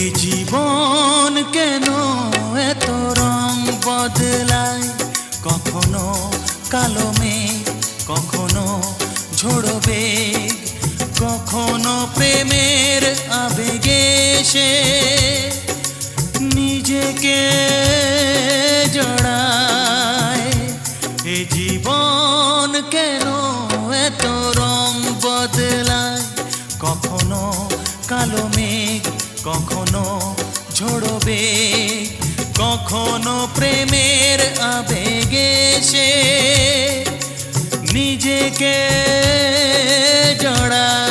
এ জীবন কেন এত রং বদলায়, কখনো কালো মেঘ, কখনো ঝোড়ো বেগ, কখনো প্রেমের আবেগে সে নিজেকে জড়ায়। এ জীবন কেন এত রং বদলায়, কখনো কালো মেঘ, কখনো ঝোড়ো বেগ, কখনো প্রেমের আবেগে সে নিজেকে জড়ায়।